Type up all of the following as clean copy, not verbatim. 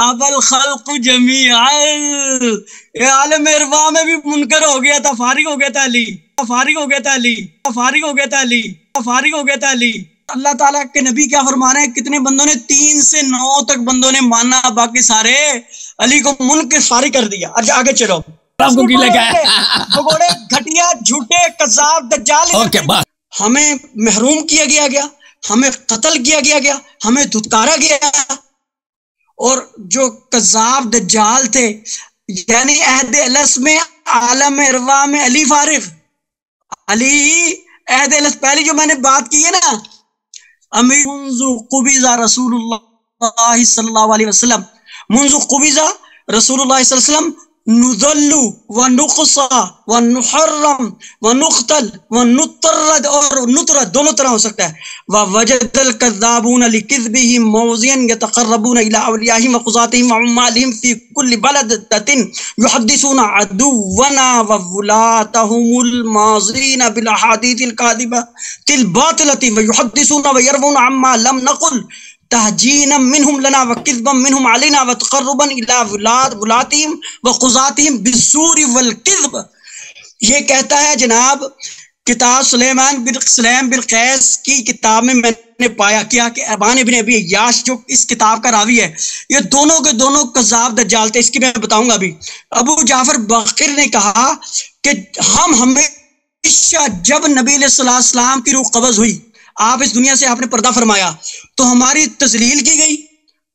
अबल खल्क जमीअन, ये आलम इरफा में भी मुनकर हो गया था, फारिग हो गया था अली, फारिग हो गया था अली, फारिग हो गया था अली, फारिग हो गया था अली। अल्लाह ताला के नबी क्या फरमाना है, कितने बंदों ने 3 से 9 तक बंदों ने माना, बाकी सारे अली को मुनकर फारिग कर दिया। अच्छा आगे चलो, आपको की लगा भगोड़े घटिया झूठे कज़ाब दज्जाल, हमें महरूम किया गया, हमें कत्ल किया गया, हमें धुतकारा गया। और जो कज़ाब दज्जाल थे, यानी अहद अलस में आलम इरवा में अली फारिग, अली अहद अलस पहली जो मैंने बात की है ना, अमीर मुंज़ु क़ुबिज़ा रसूलुल्लाह सल्लल्लाहु अलैहि वसल्लम, मुंज़ु क़ुबिज़ा रसूलुल्लाह सल्लल्लाहु अलैहि वसल्लम नुज़ल्लु व नुक़सा व नुहर्रम व नुक़तल व नुतरद, और नुतरद दोनों तरह हो सकता है। व वजदल कज़्ज़ाबून लिकिज़्बिहिम मौज़ियन यतक़र्रबून इला अवलियाहिम व क़ुज़ातिहिम व उम्मालिहिम फ़ी कुल्लि बलदतिन युहद्दिसून अदुव्वना व वुलातहुमुल माज़ीन बिल अहादीसिल काज़िबतिल बातिलति व युहद्दिसून व यरवून अम्मा लम नक़ुल तहजीनम मिनहुम लना व किज़्बम मिनहुम अलैना व तक़र्रुबन इला वुलातिहिम व क़ुज़ातिहिम बिस्सूरि वल किज़्ब। ये कहता है जनाब, किताब सुलेमान बिन सलेम बिन कैस की किताब में मैंने पाया क्या कि अबान इब्न अबी अय्याश जो इस किताब का रावी है, ये दोनों के दोनों कज़्ज़ाब दज्जाल थे। इसकी मैं बताऊंगा अभी। अबू जाफर बाक़िर ने कहा कि हम हमेशा जब नबी अलैहि सलाम की रूह कब्ज़ हुई, आप इस दुनिया से आपने पर्दा फरमाया, तो हमारी तज़लील की गई,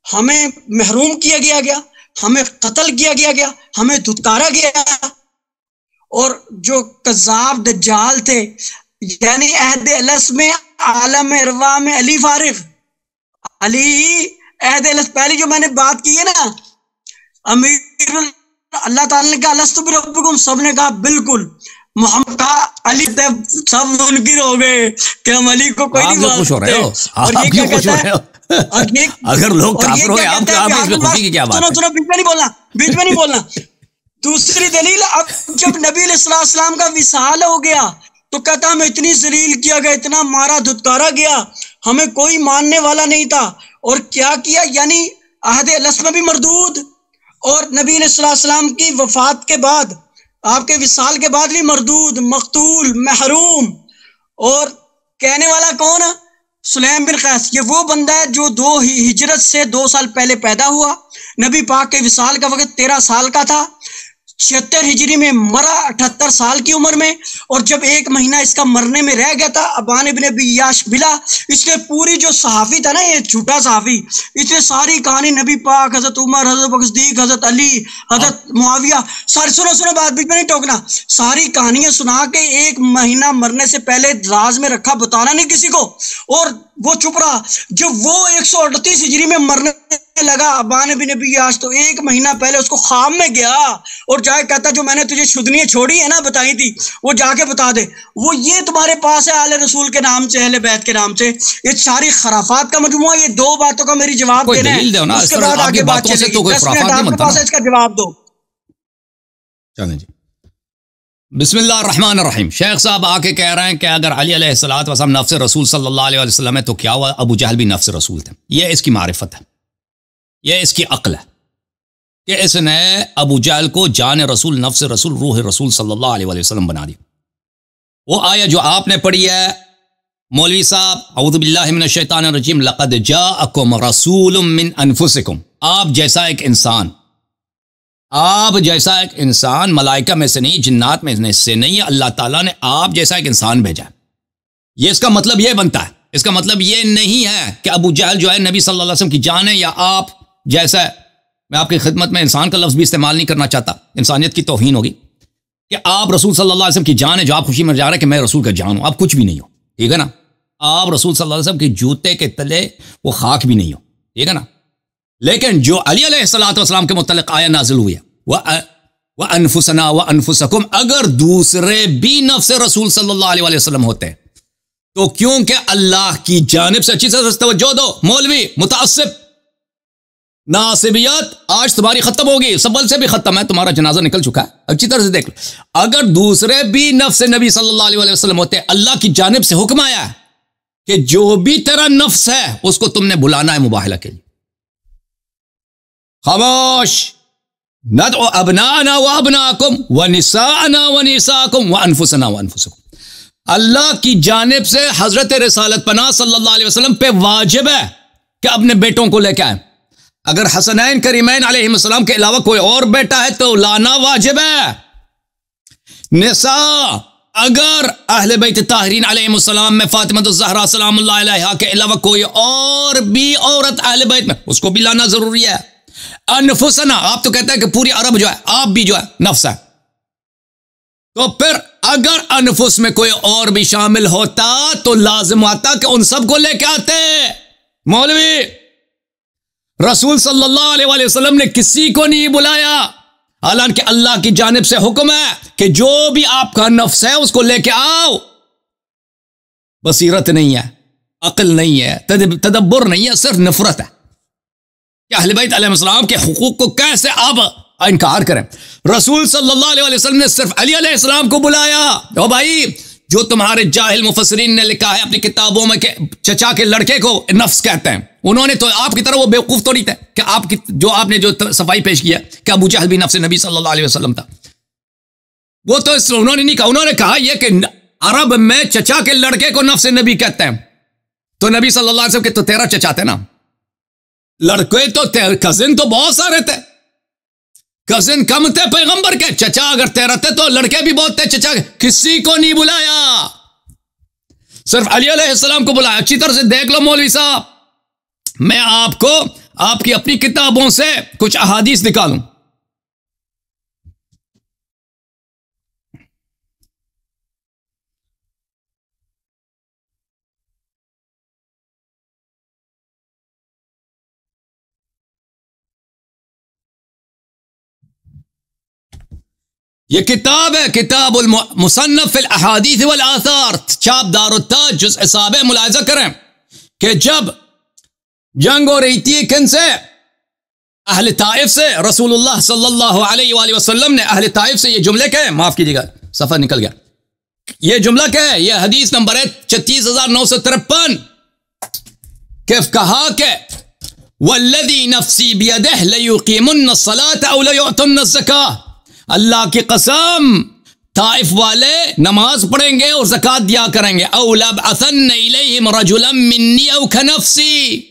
हमें महरूम किया गया, हमें कत्ल किया गया, हमें धुतकारा गया। और जो कज़्ज़ाब दज्जाल थे, यानी अहद अलस में आलम इरवा में अली फारिग, अली अहद अलस पहली जो मैंने बात की है ना, अमीर अल्लाह ताला ने कहा अलस्तु बिरब्बिकुम, सबने कहा बिल्कुल। मोहम्मद का अली सब मुनकिर हो गए कि हम अली को कोई नहीं खुश हो रहे हो, और ये क्या कहता है, अगर लोग काफिर हो आप इसमें खुशी की क्या बात है? सुनो, बीच में नहीं बोलना। दूसरी दलील, अब जब नबी अलैहिस्सलाम का विसाल हो गया तो कहता हमें इतनी जलील किया गया, इतना मारा धुतकारा गया, हमें कोई मानने वाला नहीं था। और क्या किया, यानी अहद अलस में भी मरदूद, और नबी अलैहिस्सलाम की वफात के बाद, आपके विसाल के बाद भी मरदूद, मकतूल, महरूम। और कहने वाला कौन है? सुलेम बिन कैस। ये वो बंदा है जो हिजरत से 2 साल पहले पैदा हुआ, नबी पाक के विसाल का वक्त 13 साल का था, 76 हिजरी में मरा 78 साल की उम्र में। और जब 1 महीना इसका मरने में रह गया था, अबान इब्न अबी अय्याश मिला, इसने पूरी जो सहाफ़ी था ना, ये झूठा सहाफ़ी, इसने सारी कहानी नबी पाक, हजरत उमर, हजरत बकर सिद्दीक, हजरत अली, हजरत मुआविया, सारी सुनो बात बीच में नहीं टोकना, सारी कहानियां सुना के 1 महीना मरने से पहले राज में रखा, बताना नहीं किसी को, और वो चुप रहा। जब वो 138 हिजरी में मरने लगा अबान बिन अबी अय्याश, तो 1 महीना पहले उसको ख्वाब में गया और जाके कहता जो मैंने तुझे शुदनियां छोड़ी है ना, बताई थी, वो जाके बता दे। वो ये तुम्हारे पास है आले रसूल के नाम से, अहले बैत के नाम से, ये सारी खराफात का मजमुआ। ये 2 बातों का मेरी जवाब देना है, उसके बाद आगे बात चलेगी। 10 मिनट आपके पास है, इसका जवाब दो। चलें जी, बिस्मिल्लाह रहमान रहीम। शेख साहब आके कह रहे हैं कि अगर अली अलैहिस्सलातु वस्सलाम नफ्स रसूल सल्लल्लाहु अलैहि वसल्लम है तो क्या हुआ, अबू जहल भी नफ्स रसूल थे। ये इसकी मारिफत है, ये इसकी अक्ल है कि इसने अबू जहल को जान रसूल, नफ्स रसूल, रूह रसूल सल्लल्लाहु अलैहि वसल्लम बना दिया। वो आया जो आपने पढ़ी है मौलवी साहब, औज़ु बिल्लाहि मिनश शैतानिर रजीम, लक़द जाअकुम रसूलुम मिन अनफुसिकुम, आप जैसा एक इंसान, मलाइका में से नहीं, जिन्नात में से नहीं, अल्लाह ताला ने आप जैसा एक इंसान भेजा। ये इसका मतलब ये बनता है, इसका मतलब ये नहीं है कि अबू जहल जो है नबी सल्लल्लाहु अलैहि वसल्लम की जान है या आप जैसा। मैं आपकी खिदमत में इंसान का लफ्ज़ भी इस्तेमाल नहीं करना चाहता, इंसानियत की तौहीन होगी कि आप रसूल सल्लल्लाहु अलैहि वसल्लम की जान है, जो आप खुशी में जा रहे हैं कि मैं रसूल का जान हूँ। आप कुछ भी नहीं हो, ठीक है ना। आप रसूल सल्लल्लाहु अलैहि वसल्लम के जूते के तले वो खाक भी नहीं हो, ठीक है ना। लेकिन जो अली अलैहिस्सलातु वस्सलाम के मुतल्लिक़ आया नाज़िल हुई है, व अनफुसना व अनफुसकुम, अगर दूसरे भी नफ्स रसूल सल्लल्लाहु अलैहि वसल्लम होते तो क्योंकि अल्लाह की जानिब से, अच्छी तरह से तवज्जो दो मौलवी, मुतअस्सिब, नासिबियत आज तुम्हारी खत्म होगी, सबल से भी खत्म है, तुम्हारा जनाजा निकल चुका है, अच्छी तरह से देख लो। अगर दूसरे भी नफ्स नबी सल्लल्लाहु अलैहि वसल्लम होते, अल्लाह की जानिब से हुक्म आया कि जो भी तेरा नफ्स है उसको तुमने बुलाना है मुबाहला के लिए। खामोश। नदउ अबनाना व अबनाकुम व निसाअना व निसाकुम व अनफुसना व अनफुसकुम। अल्लाह की जानिब से हजरत रिसालत पनाह सल्लल्लाहु अलैहि वसल्लम पे वाजिब है कि अपने बेटों को लेकर आए। अगर हसनैन करीमैन अलैहिस्सलाम के अलावा कोई और बेटा है तो लाना वाजिब है। निसा, अगर अहले बैत ताहरीन अलैहिस्सलाम में फातिमा ज़हरा सलामुल्लाह अलैहा के अलावा कोई और भी औरत अहले बैत में, उसको भी लाना जरूरी है। अनफुसना, आप तो कहते हैं कि पूरी अरब जो है, आप भी जो है नफ्स है, तो फिर अगर अनफुस में कोई और भी शामिल होता तो लाजिम आता कि उन सबको लेके आते। मौलवी, रसूल सल्लल्लाहु अलैहि वसल्लम ने किसी को नहीं बुलाया, हालांकि अल्लाह की जानिब से हुक्म है कि जो भी आपका नफ्स है उसको लेके आओ। बसीरत नहीं है, अक्ल नहीं है, तदब्बुर नहीं है, सिर्फ नफरत है कि अहले बैत अलैहिस्सलाम के हुकूक को कैसे आप इनकार करें। रसूल सल्लल्लाहु अलैहि वसल्लम ने सिर्फ अली अलैहिस्सलाम को बुलाया। ओ भाई, जो तुम्हारे जाहिल मुफस्सिरीन ने लिखा है अपनी किताबों में कि चचा के लड़के को नफ्स कहते हैं, उन्होंने तो आपकी तरह वो बेवकूफ तो नहीं थे कि आपकी जो आपने जो सफाई पेश किया कि अबू जहल भी नफ्स नबी सल्लल्लाहु अलैहि वसल्लम था, वो तो उन्होंने नहीं कहा। उन्होंने कहा यह कि अरब में चचा के लड़के को नफ्स नबी कहते हैं, तो नबी सल्लल्लाहु अलैहि वसल्लम के तो 13 चचा थे ना, लड़के तो कजिन तो बहुत सारे थे, कजिन कम थे पैगंबर के, चचा अगर 13 थे तो लड़के भी बहुत थे चचा के। किसी को नहीं बुलाया, सिर्फ अली अलैहिस्सलाम को बुलाया। अच्छी तरह से देख लो मौलवी साहब, मैं आपको आपकी अपनी किताबों से कुछ अहादीस निकालूं। ये किताब है किताबुल मुसन्नफ फिल अहादीस वल आसार, छाप दारुत ताज जुज़ साबिअ। मुलाहिज़ा करें कि जब जंग हो रही थी किन से, अहले ताइफ से, रसूलुल्लाह सल्लल्लाहु अलैहि वसल्लम ने अहले ताइफ से ये जुमले कहे, माफ कीजिएगा सफा निकल गया, ये जुमला क्या है, ये हदीस नंबर है 36,953 के कहा के वल्लज़ी नफ्सी बियदिह लयुकीमुन्न अस्सलात औ लयुअतुन्न ज़कात, अल्लाह की कसम ताइफ वाले नमाज पढ़ेंगे और ज़कात दिया करेंगे। औ लबअसन्न इलैहिम रजुलन मिन्नी औ कनफ्सी,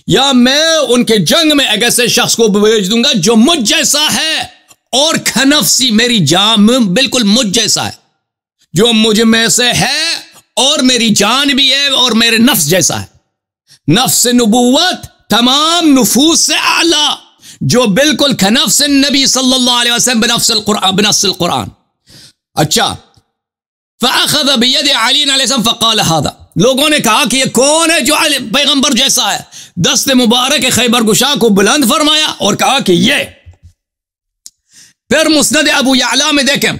या मैं उनके जंग में एक ऐसे शख्स को भेज दूंगा जो मुझ जैसा है, और खनफ्सी मेरी जान बिल्कुल मुझ जैसा है, जो मुझ में से है और मेरी जान भी है और मेरे नफ्स जैसा है। नफ्स नबुवत तमाम नुफूस से आला, जो बिल्कुल खनफ्स नबी सल्लल्लाहु अलैहि वसल्लम बिनफ्सिल कुरान। अच्छा, फ़अख़ज़ बियदि अली अलैहिस्सलाम फ़क़ाल हाज़ा, लोगों ने कहा कि ये कौन है जो पैगंबर जैसा है, दस्त मुबारक खैबर गुशा को बुलंद फरमाया और कहा कि ये। फिर मुस्नद अबू यअला में देखें,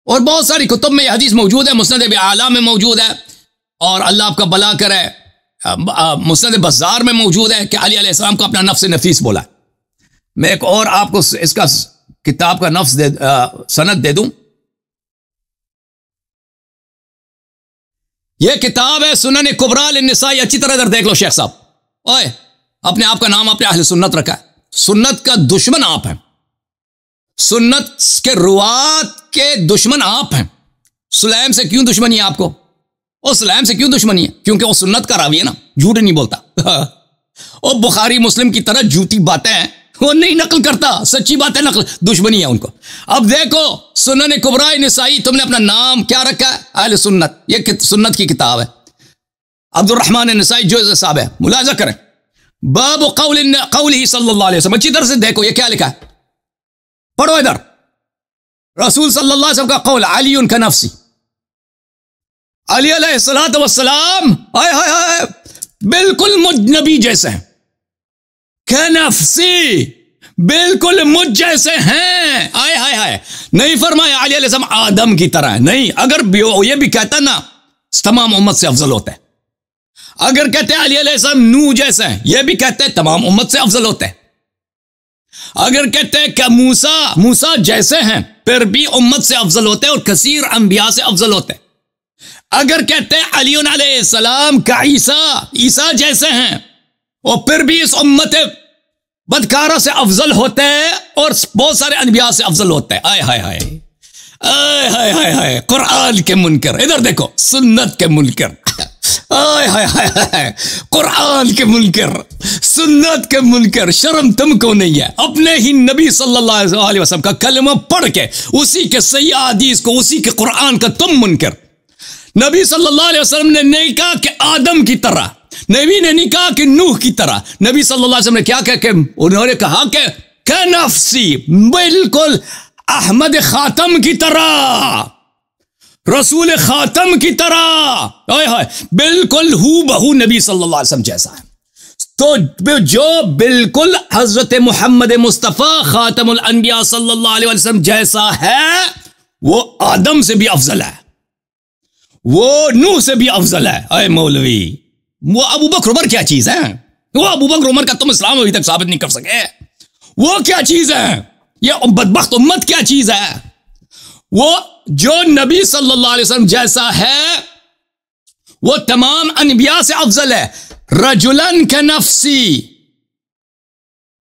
और बहुत सारी कुतुब में यह हदीस मौजूद है, मुस्नद अबू यअला में मौजूद है, और अल्लाह आपका भला करे मुस्नद बज़ार में मौजूद है कि अली अलैहिस्सलाम को अपना नफ्स नफीस बोला। मैं एक और आपको इसका किताब का नफ्स सनद दे दूं, यह किताब है सुनन कुबरा लिन्निसाई। अच्छी तरह इधर देख लो शेख साहब, ओए अपने आप का नाम अपने अहले सुन्नत रखा है, सुन्नत का दुश्मन आप हैं, सुन्नत के रुवात के दुश्मन आप हैं। सुलैम से क्यों दुश्मनी है आपको? और सुलैम से क्यों दुश्मनी है? क्योंकि वो सुन्नत का रावी है ना, झूठ नहीं बोलता। और बुखारी मुस्लिम की तरह झूठी बातें हैं वो नहीं नकल करता, सच्ची बातें नकल, दुश्मनी है उनको। अब देखो सुनन कुबरा निसाई, तुमने अपना नाम क्या रखा है? अहले सुन्नत। ये सुन्नत की किताब है, अब्दुर्रहमान निसाई जुज़ साहब है, मुलाजा करें। बाब कौलिही सल्लल्लाहु अलैहि वसल्लम, अच्छी तरह से देखो ये क्या लिखा है, पढ़ो इधर। रसूल सल्लल्लाहु अलैहि वसल्लम का कौल, अली का नफ्सी, अली अलैहिस्सलातु वस्सलाम हाय हाय हाय बिल्कुल मुझ नबी जैसे हैं, कनफ्सी बिल्कुल मुझ जैसे हैं। आय हाय हाय, नहीं फरमाया अली अलैहिस्सलाम आदम की तरह है, नहीं। अगर ये भी कहता ना तमाम उम्मत से अफजल होता है, अगर कहते अली अलैहिस्सलाम नूह जैसे हैं, ये भी कहते हैं तमाम उम्मत से अफजल होते हैं। अगर कहते हैं कि मूसा जैसे हैं, फिर भी उम्मत से अफजल होते हैं और कसीर अंबिया से अफजल होते हैं। अगर कहते हैं अली अलैहिस्सलाम का ईसा जैसे हैं और फिर भी इस उम्मत बदकारा से अफजल होते हैं और बहुत सारे अनबिया से अफजल होते हैं, आय हाय हाय आय हाय हाय हाय, कुरान के मुनकर, इधर देखो सुन्नत के मुनकर, आय हाय हाय हाय, कुरान के मुनकर, सुन्नत के मुनकर, शर्म तुमको नहीं है? अपने ही नबी सल्लल्लाहु अलैहि वसल्लम का कलमा पढ़ के उसी के सही हदीस को, उसी के कुरान का तुम मुनकर। नबी सल्लल्लाहु अलैहि वसल्लम ने नहीं कहा कि आदम की तरह, नबी ने नहीं कहा कि नूह की तरह, नबी सल्लल्लाहु अलैहि वसल्लम ने क्या कहा? उन्होंने कहा कि कनफ्सी, बिल्कुल अहमद खातम की तरह, रसूल खातम की तरह, आय हाय, बिल्कुल हू बहू नबी सल्लल्लाहु अलैहि वसल्लम जैसा है। तो जो बिल्कुल हजरत मोहम्मद मुस्तफ़ा खातमुल अंबिया सल्लल्लाहु अलैहि वसल्लम जैसा है, वो आदम से भी अफजल है, वो नूह से भी अफजल है। अय मौलवी, वो अबू बकर उमर क्या चीज है? वो अबू बकर उमर का तुम इस्लाम अभी तक साबित नहीं कर सके, वो क्या चीज है? ये बदबख्त उम्मत क्या चीज है? वो जो नबी सल्लल्लाहु अलैहि वसल्लम जैसा है वो तमाम अनबिया से अफजल है। रजुलन का नफ्सी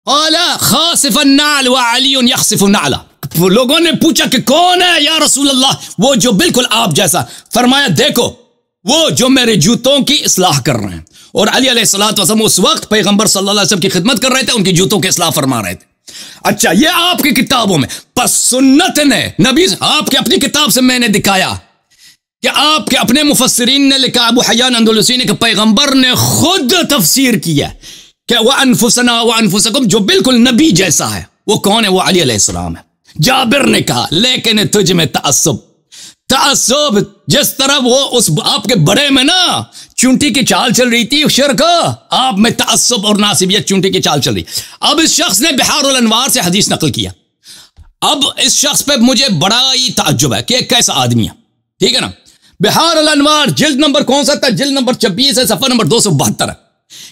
आला खासिफन नाल व अलीउन यखसिफु नाला। लोगों ने पूछा कि कौन है या रसूल अल्लाह? वो जो बिल्कुल आप जैसा। फरमाया देखो वो जो मेरे जूतों की इस्लाह कर रहे हैं, और अली अलैहिस्सलातु वस्सलाम उस वक्त पैगंबर सल्लल्लाहु अलैहि वसल्लम की खिदमत कर रहे थे, उनकी जूतों की इस्लाह फरमा रहे थे। अच्छा, ये आपकी किताबों में, बस सुन्नत ने, नबी आपके अपनी किताब से मैंने दिखाया कि आपके अपने मुफस्सिरीन ने लिखा, अबू हय्यान अंदलुसी ने, कि पैगंबर ने खुद तफसीर किया कि वह अनफुसना व अनफुसकुम, जो बिल्कुल नबी जैसा है वो कौन है? वो अली अलैहिस्सलाम है। जाबिर ने कहा लेकिन तुझ में तअस्सुब, जिस तरह वो उस आपके बड़े में ना चूंटी की चाल चल रही थी शिर्क, आप में तअस्सुब और नासिबियत चूंटी की चाल चल रही। अब इस शख्स ने बिहारुल अनवार से हदीस नकल किया। अब इस शख्स पे मुझे बड़ा ही ताज्जुब है कि एक कैसा आदमी है, ठीक है ना। बिहारुल अनवार जिल्द नंबर कौन सा था? जिल्द नंबर 26 है, सफर नंबर 272 है।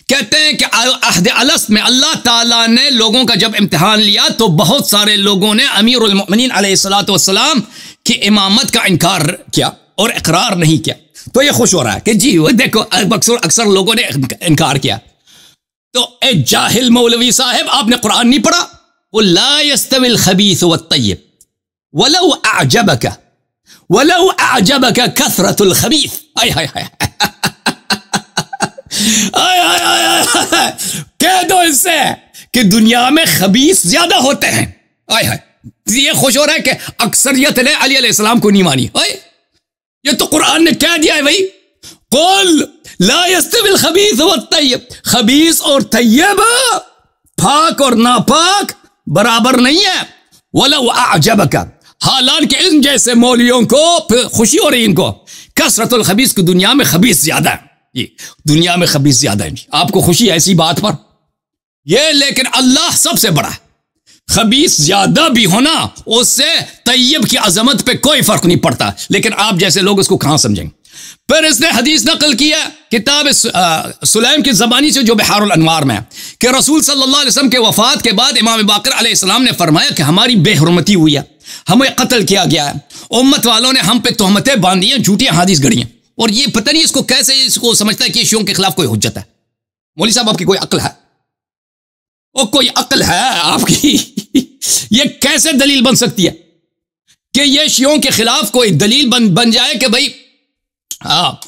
कहते हैं कि अहद अलस्त में अल्लाह ताला ने लोगों का जब इम्तिहान लिया तो बहुत सारे लोगों ने अमीरुल मोमिनीन अलैहिस्सलातु वस्सलाम की इमामत का इनकार किया और इकरार नहीं किया। तो ये खुश हो रहा है कि जी वो देखो अक्सर लोगों ने इनकार किया। तो ए जाहिल मौलवी साहब, आपने कुरान नहीं पढ़ा? वो ला यस्तविल खबीस वत्तय्यब वलौ अअजबक कसरतुल खबीस। आय हाय हाय कह दो इससे कि दुनिया में खबीस ज्यादा होते हैं। आय हाय, ये खुश हो रहा है कि अक्सरियत ने अली अलैहिस्सलाम को नहीं मानी। ये तो कुरान ने कह दिया है भाई, कुल ला यस्तविल खबीस वत्तय्यब, खबीस और तय्यब, पाक और नापाक बराबर नहीं है। वलौ अअजबक, हालांकि इन जैसे मौलियों को खुशी हो रही इनको, कसरतुल खबीस की दुनिया में खबीस ज्यादा है, ये दुनिया में खबीस ज्यादा है। आपको खुशी है ऐसी बात पर? ये लेकिन अल्लाह सबसे बड़ा है। खबीस ज्यादा भी होना उससे तैयब की अजमत पे कोई फर्क नहीं पड़ता, लेकिन आप जैसे लोग उसको कहां समझेंगे। फिर इसने हदीस नकल किया किताब सुलैम की ज़बानी से, जो बिहारुल अनवार में है, कि रसूल सल्लल्लाहु अलैहि वसल्लम के वफात के बाद इमाम बाकर अलैहिस्सलाम ने फरमाया कि हमारी बेहुरमती हुई है, हमें कत्ल किया गया है, उम्मत वालों ने हम पे तोहमतें बांधी हैं, झूठी हदीस गढ़ी हैं। और ये पता नहीं इसको कैसे इसको समझता है कि शियों के खिलाफ कोई हुज्जत है। मौलवी साहब, आपकी कोई अक्ल है? ओ कोई अक्ल है आपकी? ये कैसे दलील बन सकती है कि ये शियों के खिलाफ कोई दलील बन जाए कि भाई, हाँ,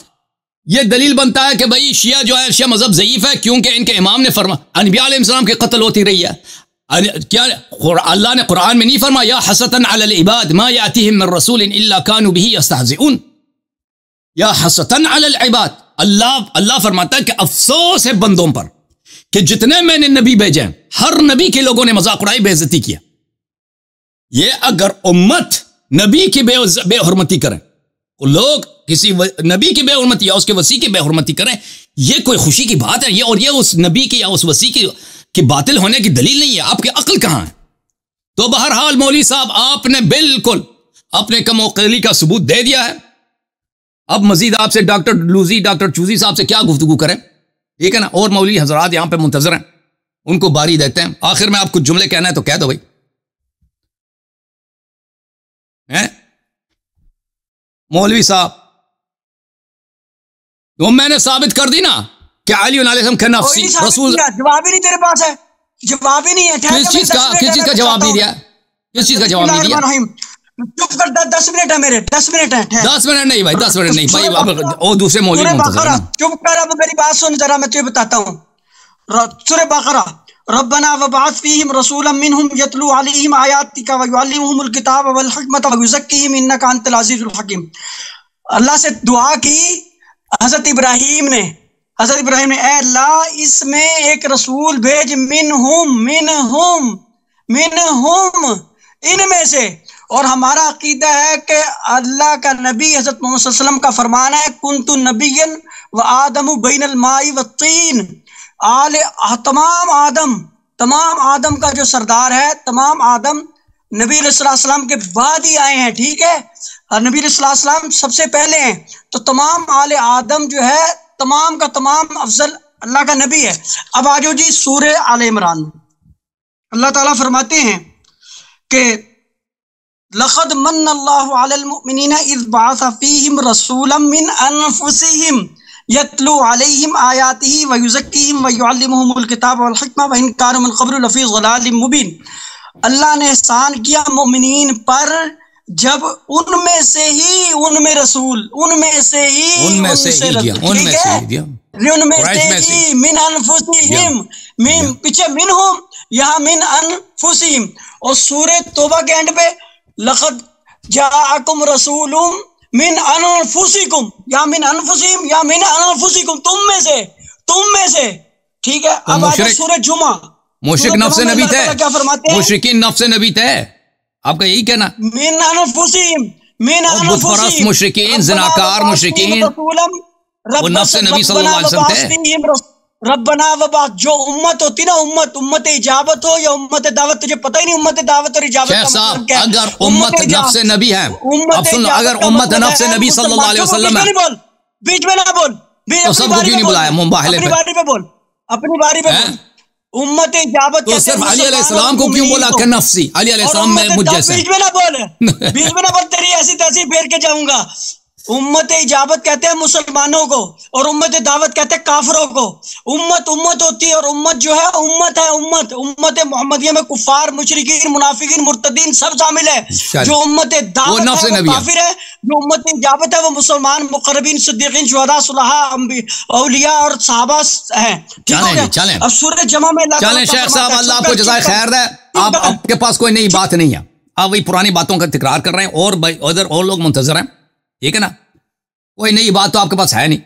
ये दलील बनता है कि भाई शिया जो है, शिया मजहब ज़ईफ है क्योंकि इनके इमाम ने फरमा अनबिया अलैहिस्सलाम के कत्ल होती रही है। क्या अल्लाह ने कुरान में नहीं फरमाया हसरतन अलल इबाद मा यातिहिम मिन रसूलिन इल्ला कानू बिही यस्तहज़िऊन? या हसरतन अलल इबाद, अल्लाह फरमाता है कि अफसोस है बंदों पर कि जितने मैंने नबी भेजे हैं, हर नबी के लोगों ने मजाक उड़ाई, बेइज्जती किया। ये अगर उम्मत नबी की बेहुरमती करें, लोग किसी नबी की बेहुरमती या उसके वसी की बेहुरमती करें, ये कोई खुशी की बात है? ये और ये उस नबी की या उस वसी की बातिल होने की दलील नहीं है। आपकी अक्ल कहां है? तो बहरहाल मौलवी साहब, आपने बिल्कुल अपने कमोकली का सबूत दे दिया है। अब मजीद आपसे डॉक्टर लूजी, डॉक्टर चूजी साहब से क्या गुफ्तगू करें, ठीक है ना। और मौलवी हजरात यहां पे मुंतजर हैं, उनको बारी देते हैं। आखिर में आप कुछ जुमले कहना है तो कह दो भाई। हैं मौलवी साहब, तो मैंने साबित कर दी ना कि अली अलैहिस्सलाम का नफ्सी रसूल। जवाब ही नहीं तेरे पास है, जवाब ही नहीं है। किस चीज का जवाब नहीं दिया? किस चीज का जवाब नहीं दिया? चुप कर, 10 मिनट है मेरे, 10 मिनट है। 10 मिनट नहीं भाई, 10 मिनट नहीं भाई, वो दूसरे मौलवी मुंतज़र। चुप कर, अब मेरी बात सुन जरा, मैं तुझे बताता हूँ। सूरह बकरा, रब्बना वबअथ फीहिम रसूलन मिनहुम यतलू अलैहिम आयातिका व युअल्लिमुहुमुल किताब वल हिकमत व युज़क्कीहिम इन्नका अंतल अज़ीज़ुल हकीम। अल्लाह से दुआ की हजरत इब्राहीम ने, ऐ अल्लाह इसमें एक रसूल भेज, मिनहुम इनमें से। और हमारा अकीदा है कि अल्लाह का नबी हजरत मोहम्मद सल्लल्लाहु अलैहि वसल्लम का फरमान है, कुन्तु नबिय्यन व आदमु बैनल माई व तीन। तमाम आदम का जो सरदार है, तमाम आदम नबी सल्लल्लाहु अलैहि वसल्लम के बाद ही आए हैं, ठीक है, और नबी सल्लल्लाहु अलैहि वसल्लम सबसे पहले हैं। तो तमाम आले आदम जो है, तमाम का तमाम अफजल अल्लाह का नबी है। अब आ जाओ जी सूरह आले इमरान। अल्लाह ताला फरमाते हैं कि लक़द मन्नल्लाहु अलल मुमिनीना इज़ बअसा फ़ीहिम रसूलन मिन अनफुसिहिम यतलू अलैहिम आयातिही व युज़क्कीहिम व युअल्लिमुहुमुल किताब वल हिकमा व इन कानू मिन क़ब्लु लफ़ी ज़लालिम मुबीन। अल्लाह ने एहसान किया मोमिनीन पर जब उनमें से ही मिन अनफुसिहिम, मीम पीछे मिनहुम, यहाँ मिन अनफुसिहिम। और सूरह तौबा के एंड पे लक़द जाअकुम रसूलुम मिन अनफुसिकुम, या मिन अनफुसिहिम या मिन अनफुसिकुम, तुम में से, ठीक है। अब आ जाओ सूरह जुमा। मुशरिक नफ्स नबी थे, क्या फरमाते हैं? मुशरिकीन नफ्स नबी थे, आपका यही कहना? मिन अनफुसिहिम मुशरिकीन, ज़िनाकार मुशरिकीन वो नफ्स नबी सल्लल्लाहु अलैहि वसल्लम थे। रब्बना वबअथ, जो उम्मत होती ना, उम्मत इजाबत हो या उम्मत दावत, तुझे पता ही नहीं उम्मत दावत और इजाबत का मतलब क्या है। अगर उम्मत नफ्स नबी है, अब सुन लो, अगर उम्मत नफ्स नबी सल्लल्लाहु अलैहि वसल्लम है, बीच में ना बोल, तो सबको क्यों नहीं बुलाया मुबाहले पे? अपनी बारी पे बोल। उम्मत इजाबत तो सिर्फ अली अलैहिस्सलाम को क्यों बोला कि नफ्सी? अली अलैहिस्सलाम में मुझ जैसे। बीच में ना बोल, तेरी ऐसी तैसी फेर के जाऊंगा। उम्मत इजाबत कहते हैं मुसलमानों को, और उम्मत दावत कहते हैं काफिरों को। उम्मत होती है, और उम्मत जो है उम्मत मोहम्मदिया में कुफार, मुशरिकीन, मुनाफिकीन, मुर्तदीन सब शामिल है। जो उम्मत दावत है वो काफिर है, जो उम्मत इजाबत है वो मुसलमान, मुकर्रबीन, सिद्दीकीन, शुहदा, सुलहा, औलिया और सहाबा हैं। अब सूरह जमा में चलें शेख साहब, अल्लाह आपको जज़ाए खैर दे। आपके पास कोई नई बात नहीं है, आप वही पुरानी बातों का तिकरार कर रहे हैं, और उधर और लोग मुंतजर हैं, ठीक है ना? कोई नई बात तो आपके पास है नहीं।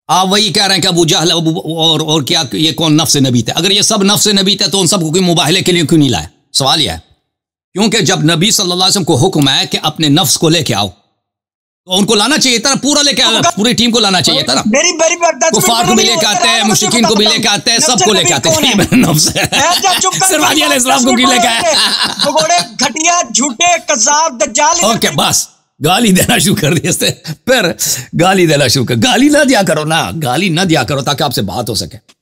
आप वही कह रहे हैं कि अबू जहल और क्या ये कौन नफ्स नबी थे? अगर ये सब नफ्स नबी थे तो उन सबको मुबाहले के लिए क्यों नहीं लाया? सवाल यह है, क्योंकि जब नबी सल्लल्लाहु अलैहि वसल्लम को हुक्म है कि अपने नफ्स को लेके आओ, तो उनको लाना चाहिए था, पूरा लेके आओ, पूरी टीम को लाना चाहिए था ना। कुफार को भी लेके आते हैं, मुशरिकीन को भी लेके आते हैं, सबको लेके आते हैं। नफ्स सिर्फ अली अलैहिस्सलाम को क्यों लेके आए? घटिया, झूठे, कज़ाब, दज्जाल। ओके बस, गाली देना शुरू कर दिया, फिर गाली देना शुरू कर। गाली ना दिया करो ना, गाली ना दिया करो ताकि आपसे बात हो सके।